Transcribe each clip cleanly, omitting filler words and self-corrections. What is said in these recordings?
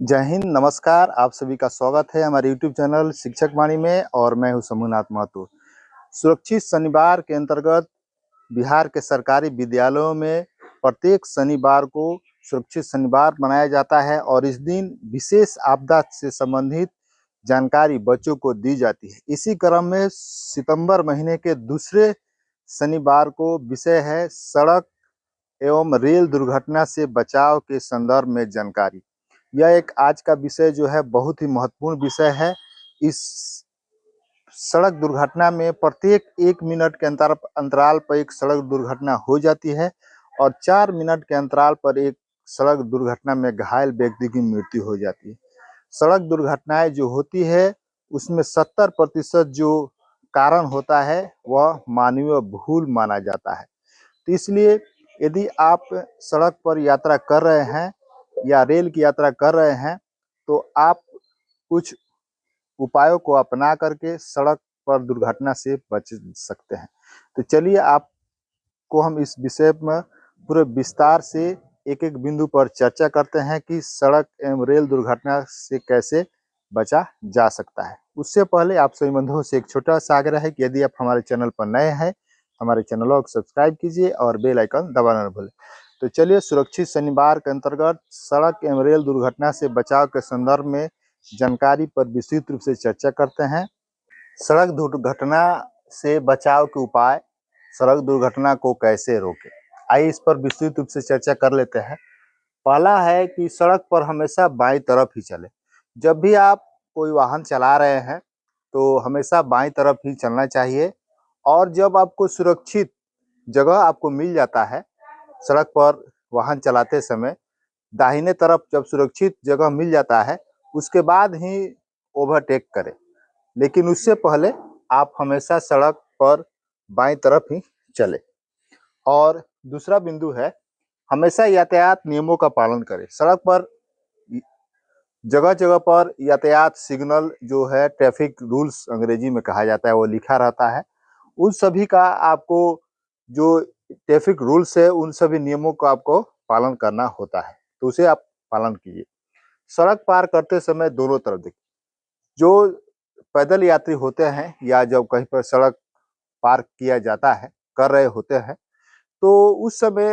जय हिंद, नमस्कार। आप सभी का स्वागत है हमारे यूट्यूब चैनल शिक्षक वाणी में और मैं हूं शंभुनाथ महतो। सुरक्षित शनिवार के अंतर्गत बिहार के सरकारी विद्यालयों में प्रत्येक शनिवार को सुरक्षित शनिवार मनाया जाता है और इस दिन विशेष आपदा से संबंधित जानकारी बच्चों को दी जाती है। इसी क्रम में सितंबर महीने के दूसरे शनिवार को विषय है सड़क एवं रेल दुर्घटना से बचाव के संदर्भ में जानकारी। यह एक आज का विषय जो है बहुत ही महत्वपूर्ण विषय है। इस सड़क दुर्घटना में प्रत्येक 1 मिनट के अंतराल पर एक सड़क दुर्घटना हो जाती है और 4 मिनट के अंतराल पर एक सड़क दुर्घटना में घायल व्यक्ति की मृत्यु हो जाती है। सड़क दुर्घटनाएं जो होती है उसमें 70% जो कारण होता है वह मानवीय भूल माना जाता है। तो इसलिए यदि आप सड़क पर यात्रा कर रहे हैं या रेल की यात्रा कर रहे हैं तो आप कुछ उपायों को अपना करके सड़क पर दुर्घटना से बच सकते हैं। तो चलिए आपको हम इस विषय में पूरे विस्तार से एक एक बिंदु पर चर्चा करते हैं कि सड़क एवं रेल दुर्घटना से कैसे बचा जा सकता है। उससे पहले आप सभी बंधुओं से एक छोटा सा आग्रह है कि यदि आप हमारे चैनल पर नए हैं हमारे चैनलों को सब्सक्राइब कीजिए और बेल आइकन दबाना न भूलें। तो चलिए सुरक्षित शनिवार के अंतर्गत सड़क एवं रेल दुर्घटना से बचाव के संदर्भ में जानकारी पर विस्तृत रूप से चर्चा करते हैं। सड़क दुर्घटना से बचाव के उपाय, सड़क दुर्घटना को कैसे रोकें, आइए इस पर विस्तृत रूप से चर्चा कर लेते हैं। पहला है कि सड़क पर हमेशा बाईं तरफ ही चलें। जब भी आप कोई वाहन चला रहे हैं तो हमेशा बाईं तरफ ही चलना चाहिए और जब आपको सुरक्षित जगह आपको मिल जाता है सड़क पर वाहन चलाते समय दाहिने तरफ जब सुरक्षित जगह मिल जाता है उसके बाद ही ओवरटेक करें, लेकिन उससे पहले आप हमेशा सड़क पर बाईं तरफ ही चलें। और दूसरा बिंदु है हमेशा यातायात नियमों का पालन करें। सड़क पर जगह जगह पर यातायात सिग्नल जो है ट्रैफिक रूल्स अंग्रेजी में कहा जाता है वो लिखा रहता है। उन सभी का आपको जो ट्रैफिक रूल्स है उन सभी नियमों का आपको पालन करना होता है, तो उसे आप पालन कीजिए। सड़क पार करते समय दोनों तरफ देखिए। जो पैदल यात्री होते हैं या जब कहीं पर सड़क पार किया जाता है कर रहे होते हैं तो उस समय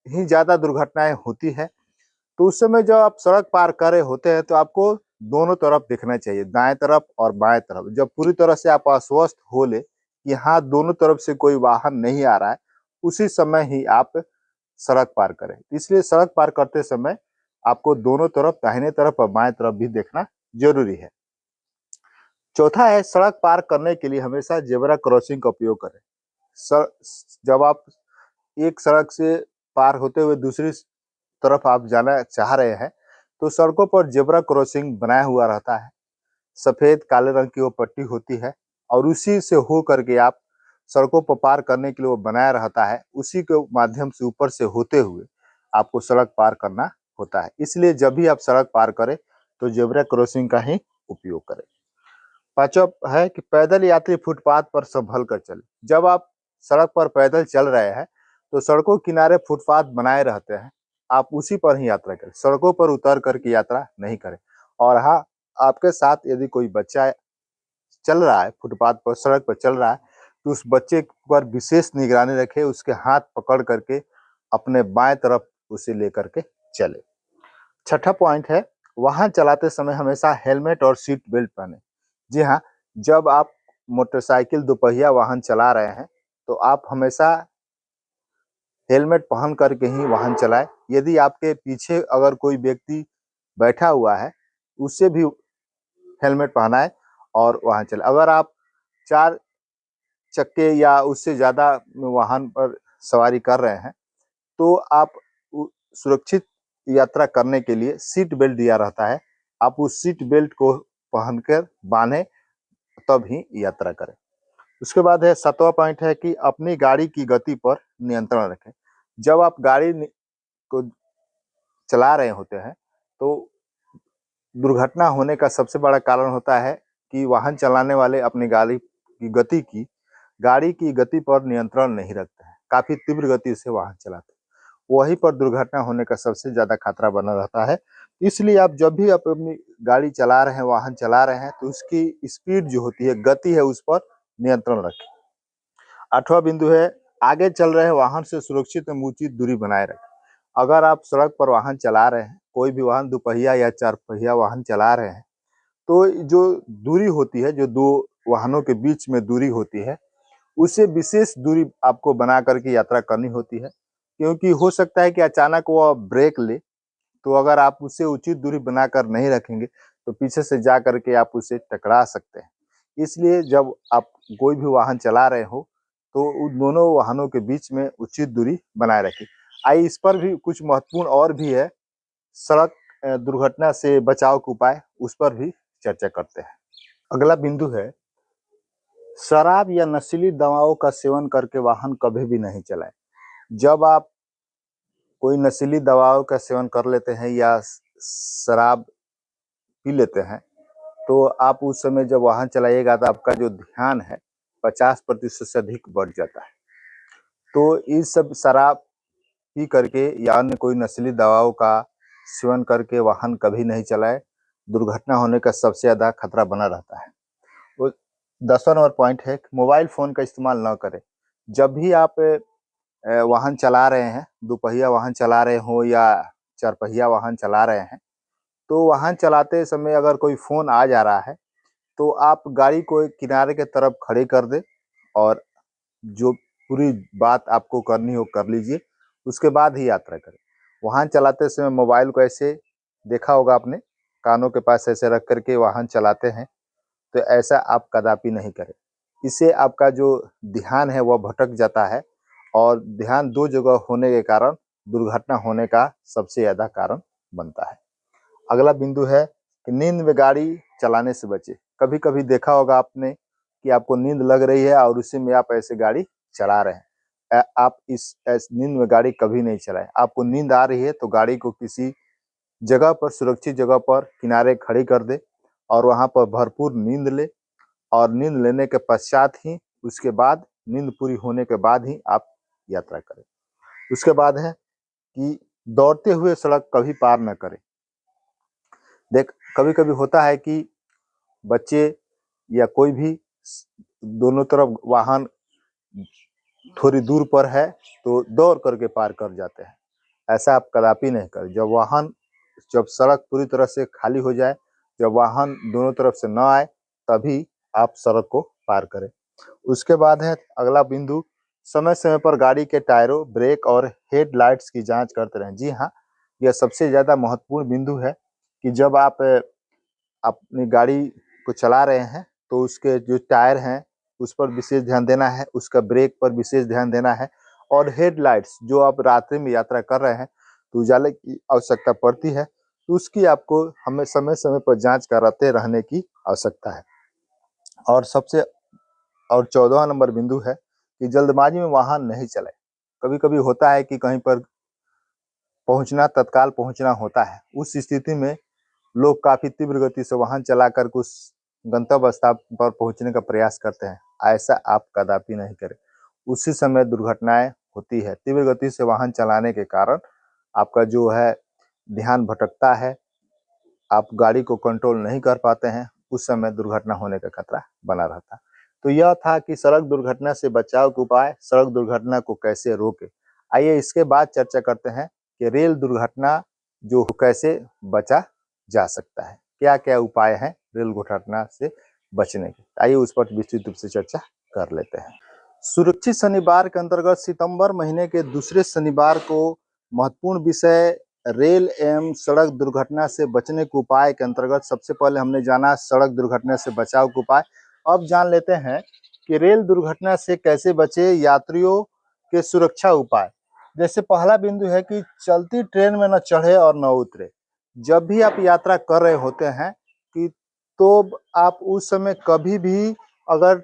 ही ज़्यादा दुर्घटनाएं होती है। तो उस समय जब आप सड़क पार कर रहे होते हैं तो आपको दोनों तरफ देखना चाहिए, दाएं तरफ और बाएं तरफ। जब पूरी तरह से आप आश्वस्त हो ले कि हाँ दोनों तरफ से कोई वाहन नहीं आ रहा है उसी समय ही आप सड़क पार करें। इसलिए सड़क पार करते समय आपको दोनों तरफ दाहिने तरफ और बाएं तरफ भी देखना जरूरी है। चौथा है सड़क पार करने के लिए हमेशा जेब्रा क्रॉसिंग का उपयोग करें। जब आप एक सड़क से पार होते हुए दूसरी तरफ आप जाना चाह रहे हैं तो सड़कों पर जेब्रा क्रॉसिंग बनाया हुआ रहता है। सफेद काले रंग की वो पट्टी होती है और उसी से हो करके आप सड़कों पर पार करने के लिए वो बनाया रहता है, उसी के माध्यम से ऊपर से होते हुए आपको सड़क पार करना होता है। इसलिए जब भी आप सड़क पार करें तो जेब्रा क्रॉसिंग का ही उपयोग करें। पांचवा है कि पैदल यात्री फुटपाथ पर संभल कर चले। जब आप सड़क पर पैदल चल रहे हैं तो सड़कों किनारे फुटपाथ बनाए रहते हैं, आप उसी पर ही यात्रा करें, सड़कों पर उतर करके यात्रा नहीं करें। और हाँ, आपके साथ यदि कोई बच्चा चल रहा है फुटपाथ पर सड़क पर चल रहा है तो उस बच्चे पर विशेष निगरानी रखें, उसके हाथ पकड़ करके अपने बाएं तरफ उसे लेकर के चले। छठा पॉइंट है वाहन चलाते समय हमेशा हेलमेट और सीट बेल्ट पहने। जी हाँ, जब आप मोटरसाइकिल दोपहिया वाहन चला रहे हैं तो आप हमेशा हेलमेट पहन करके ही वाहन चलाएं। यदि आपके पीछे अगर कोई व्यक्ति बैठा हुआ है उससे भी हेलमेट पहनाएं और वाहन चलाएं। अगर आप 4 चक्के या उससे ज़्यादा वाहन पर सवारी कर रहे हैं तो आप सुरक्षित यात्रा करने के लिए सीट बेल्ट दिया रहता है, आप उस सीट बेल्ट को पहनकर बांधें तब ही यात्रा करें। उसके बाद है 7वां पॉइंट है कि अपनी गाड़ी की गति पर नियंत्रण रखें। जब आप गाड़ी को चला रहे होते हैं तो दुर्घटना होने का सबसे बड़ा कारण होता है कि वाहन चलाने वाले अपनी गाड़ी की गति पर नियंत्रण नहीं रखते हैं, काफी तीव्र गति से वाहन चलाते हैं, वहीं पर दुर्घटना होने का सबसे ज्यादा खतरा बना रहता है। इसलिए आप जब भी आप अपनी गाड़ी चला रहे हैं, वाहन चला रहे हैं, तो उसकी स्पीड जो होती है, गति है, उस पर नियंत्रण रखें। 8वां बिंदु है, आगे चल रहे वाहन से सुरक्षित एवं उचित दूरी बनाए रखें। अगर आप सड़क पर वाहन चला रहे हैं, कोई भी वाहन दुपहिया या चार पहिया वाहन चला रहे हैं, तो जो दूरी होती है, जो 2 वाहनों के बीच में दूरी होती है, उससे विशेष दूरी आपको बना करके यात्रा करनी होती है। क्योंकि हो सकता है कि अचानक वह ब्रेक ले, तो अगर आप उससे उचित दूरी बनाकर नहीं रखेंगे, तो पीछे से जा करके आप उससे टकरा सकते हैं। इसलिए जब आप कोई भी वाहन चला रहे हो, तो उन दोनों वाहनों के बीच में उचित दूरी बनाए रखें। आइए इस पर भी कुछ महत्वपूर्ण और भी है, सड़क दुर्घटना से बचाव के उपाय, उस पर भी चर्चा करते हैं। अगला बिंदु है, शराब या नशीली दवाओं का सेवन करके वाहन कभी भी नहीं चलाएं। जब आप कोई नशीली दवाओं का सेवन कर लेते हैं या शराब पी लेते हैं, तो आप उस समय जब वाहन चलाइएगा, तो आपका जो ध्यान है 50% से अधिक बढ़ जाता है। तो इस सब शराब पी करके या अन्य कोई नशीली दवाओं का सेवन करके वाहन कभी नहीं चलाएं। दुर्घटना होने का सबसे ज़्यादा खतरा बना रहता है। वो 10वां नंबर पॉइंट है, मोबाइल फ़ोन का इस्तेमाल न करें। जब भी आप वाहन चला रहे हैं, दुपहिया वाहन चला रहे हो या चारपहिया वाहन चला रहे हैं, तो वाहन चलाते समय अगर कोई फ़ोन आ जा रहा है, तो आप गाड़ी को किनारे के तरफ खड़े कर दें और जो पूरी बात आपको करनी हो कर लीजिए, उसके बाद ही यात्रा करें। वाहन चलाते समय मोबाइल को ऐसे, देखा होगा आपने, कानों के पास ऐसे रख कर के वाहन चलाते हैं, तो ऐसा आप कदापि नहीं करें। इससे आपका जो ध्यान है वह भटक जाता है और ध्यान 2 जगह होने के कारण दुर्घटना होने का सबसे ज़्यादा कारण बनता है। अगला बिंदु है कि नींद में गाड़ी चलाने से बचें। कभी-कभी देखा होगा आपने कि आपको नींद लग रही है और उसी में आप ऐसे गाड़ी चला रहे हैं। आप इस नींद में गाड़ी कभी नहीं चलाएँ। आपको नींद आ रही है तो गाड़ी को किसी जगह पर, सुरक्षित जगह पर किनारे खड़ी कर दें और वहाँ पर भरपूर नींद लें और नींद लेने के पश्चात ही, उसके बाद नींद पूरी होने के बाद ही आप यात्रा करें। उसके बाद है कि दौड़ते हुए सड़क कभी पार न करें। कभी-कभी होता है कि बच्चे या कोई भी दोनों तरफ वाहन थोड़ी दूर पर है, तो दौड़ करके पार कर जाते हैं। ऐसा आप कदापि नहीं करें। जब सड़क पूरी तरह से खाली हो जाए, जब वाहन दोनों तरफ से न आए, तभी आप सड़क को पार करें। उसके बाद है अगला बिंदु, समय-समय पर गाड़ी के टायरों, ब्रेक और हेडलाइट्स की जांच करते रहें। जी हाँ, यह सबसे ज़्यादा महत्वपूर्ण बिंदु है कि जब आप अपनी गाड़ी को चला रहे हैं, तो उसके जो टायर हैं, उस पर विशेष ध्यान देना है, उसका ब्रेक पर विशेष ध्यान देना है और हेडलाइट्स, जो आप रात्रि में यात्रा कर रहे हैं, तो उजाले की आवश्यकता पड़ती है, तो उसकी आपको हमें समय-समय पर जाँच कराते रहने की आवश्यकता है। और 14वां नंबर बिंदु है कि जल्दबाजी में वाहन नहीं चलाएँ। कभी-कभी होता है कि कहीं पर तत्काल पहुँचना होता है। उस स्थिति में लोग काफ़ी तीव्र गति से वाहन चलाकर उस गंतव्य स्थान पर पहुँचने का प्रयास करते हैं। ऐसा आप कदापि नहीं करें। उसी समय दुर्घटनाएँ होती है। तीव्र गति से वाहन चलाने के कारण आपका जो है ध्यान भटकता है, आप गाड़ी को कंट्रोल नहीं कर पाते हैं, उस समय दुर्घटना होने का खतरा बना रहता है। तो यह था कि सड़क दुर्घटना से बचाव के उपाय, सड़क दुर्घटना को कैसे रोकें। आइए इसके बाद चर्चा करते हैं कि रेल दुर्घटना जो कैसे बचा जा सकता है। क्या-क्या उपाय हैं रेल दुर्घटना से बचने के? आइए उस पर विस्तृत रूप से चर्चा कर लेते हैं। सुरक्षित शनिवार के अंतर्गत सितंबर महीने के दूसरे शनिवार को महत्वपूर्ण विषय रेल एवं सड़क दुर्घटना से बचने के उपाय के अंतर्गत सबसे पहले हमने जाना सड़क दुर्घटना से बचाव के उपाय। अब जान लेते हैं कि रेल दुर्घटना से कैसे बचे, यात्रियों के सुरक्षा उपाय। जैसे पहला बिंदु है कि चलती ट्रेन में न चढ़े और न उतरे। जब भी आप यात्रा कर रहे होते हैं कि तो आप उस समय कभी भी, अगर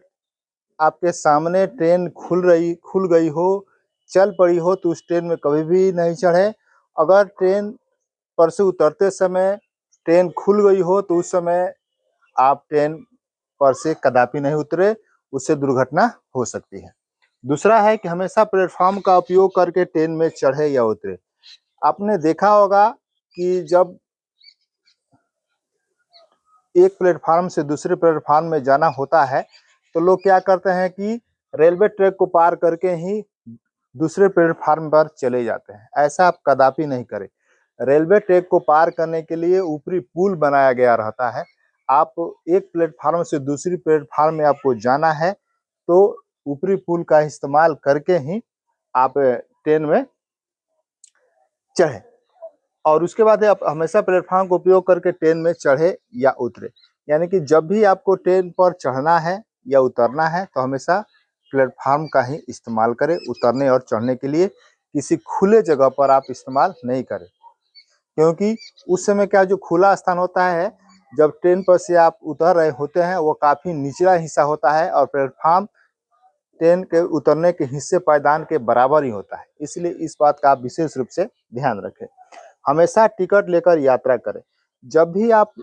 आपके सामने ट्रेन खुल गई हो, चल पड़ी हो, तो उस ट्रेन में कभी भी नहीं चढ़े। अगर ट्रेन पर से उतरते समय ट्रेन खुल गई हो, तो उस समय आप ट्रेन पर से कदापि नहीं उतरे, उससे दुर्घटना हो सकती है। दूसरा है कि हमेशा प्लेटफ़ॉर्म का उपयोग करके ट्रेन में चढ़े या उतरे। आपने देखा होगा कि जब एक प्लेटफार्म से दूसरे प्लेटफार्म में जाना होता है तो लोग क्या करते हैं कि रेलवे ट्रैक को पार करके ही दूसरे प्लेटफार्म पर चले जाते हैं। ऐसा आप कदापि नहीं करें। रेलवे ट्रैक को पार करने के लिए ऊपरी पुल बनाया गया रहता है। आप एक प्लेटफार्म से दूसरी प्लेटफार्म में आपको जाना है तो ऊपरी पुल का इस्तेमाल करके ही आप ट्रेन में चढ़े और उसके बाद आप हमेशा प्लेटफार्म का उपयोग करके ट्रेन में चढ़े या उतरे। यानी कि जब भी आपको ट्रेन पर चढ़ना है या उतरना है तो हमेशा प्लेटफार्म का ही इस्तेमाल करें। उतरने और चढ़ने के लिए किसी खुले जगह पर आप इस्तेमाल नहीं करें, क्योंकि उस समय क्या जो खुला स्थान होता है, जब ट्रेन पर से आप उतर रहे होते हैं वो काफ़ी निचला हिस्सा होता है और प्लेटफार्म ट्रेन के उतरने के हिस्से पायदान के बराबर ही होता है। इसलिए इस बात का आप विशेष रूप से ध्यान रखें। हमेशा टिकट लेकर यात्रा करें। जब भी आप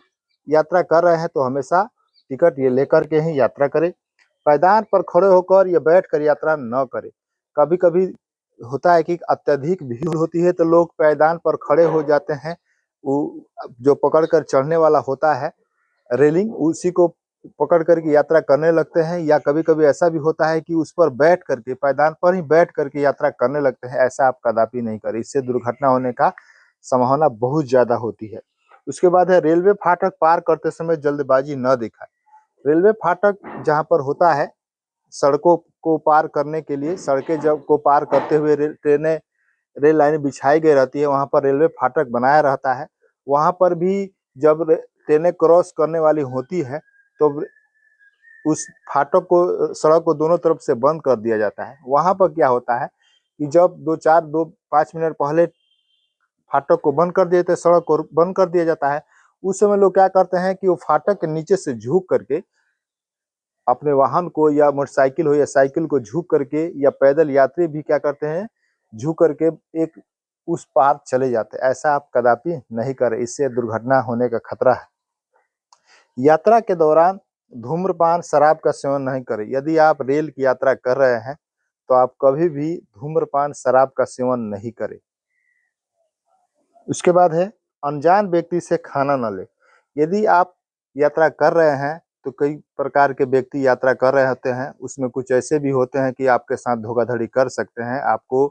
यात्रा कर रहे हैं तो हमेशा टिकट ये लेकर के ही यात्रा करें। पायदान पर खड़े होकर या बैठकर यात्रा न करें। कभी-कभी होता है कि अत्यधिक भीड़ होती है तो लोग पायदान पर खड़े हो जाते हैं। वो जो पकड़ कर चढ़ने वाला होता है रेलिंग, उसी को पकड़ कर के यात्रा करने लगते हैं, या कभी-कभी ऐसा भी होता है कि उस पर बैठ करके पायदान पर ही बैठ करके यात्रा करने लगते हैं। ऐसा आप कदापि नहीं करें, इससे दुर्घटना होने का संभावना बहुत ज़्यादा होती है। उसके बाद है रेलवे फाटक पार करते समय जल्दबाजी न दिखाएँ। रेलवे फाटक जहाँ पर होता है, सड़कों को पार करने के लिए सड़कें जब को पार करते हुए रेल लाइनें बिछाई गई रहती है, वहाँ पर रेलवे फाटक बनाया रहता है। वहाँ पर भी जब ट्रेनें क्रॉस करने वाली होती है तो उस फाटक को, सड़क को दोनों तरफ से बंद कर दिया जाता है। वहाँ पर क्या होता है कि जब 2-5 मिनट पहले फाटक को बंद कर दिए थे, सड़क को बंद कर दिया जाता है, उस समय लोग क्या करते हैं कि वो फाटक के नीचे से झुक करके अपने वाहन को, या मोटरसाइकिल हो या साइकिल को, झुक करके, या पैदल यात्री भी क्या करते हैं झुक करके एक उस पार चले जाते हैं। ऐसा आप कदापि नहीं करें, इससे दुर्घटना होने का खतरा है। यात्रा के दौरान धूम्रपान, शराब का सेवन नहीं करें। यदि आप रेल की यात्रा कर रहे हैं तो आप कभी भी धूम्रपान, शराब का सेवन नहीं करें। उसके बाद है अनजान व्यक्ति से खाना न लें। यदि आप यात्रा कर रहे हैं तो कई प्रकार के व्यक्ति यात्रा कर रहे होते हैं, उसमें कुछ ऐसे भी होते हैं कि आपके साथ धोखाधड़ी कर सकते हैं, आपको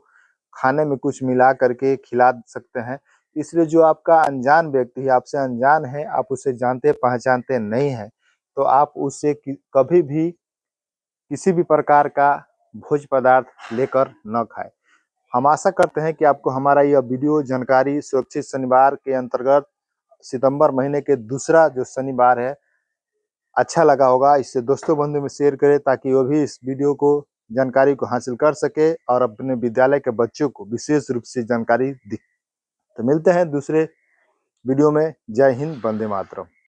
खाने में कुछ मिला करके खिला सकते हैं। इसलिए जो आपका अनजान व्यक्ति है, आपसे अनजान है, आप उसे जानते पहचानते नहीं हैं, तो आप उससे कभी भी किसी भी प्रकार का भोज्य पदार्थ लेकर न खाएं। हम आशा करते हैं कि आपको हमारा यह वीडियो जानकारी सुरक्षित शनिवार के अंतर्गत सितंबर महीने के दूसरा जो शनिवार है अच्छा लगा होगा। इससे दोस्तों बंधु में शेयर करें ताकि वो भी इस वीडियो को, जानकारी को हासिल कर सके और अपने विद्यालय के बच्चों को विशेष रूप से जानकारी दी। तो मिलते हैं दूसरे वीडियो में। जय हिंद, वंदे मातरम।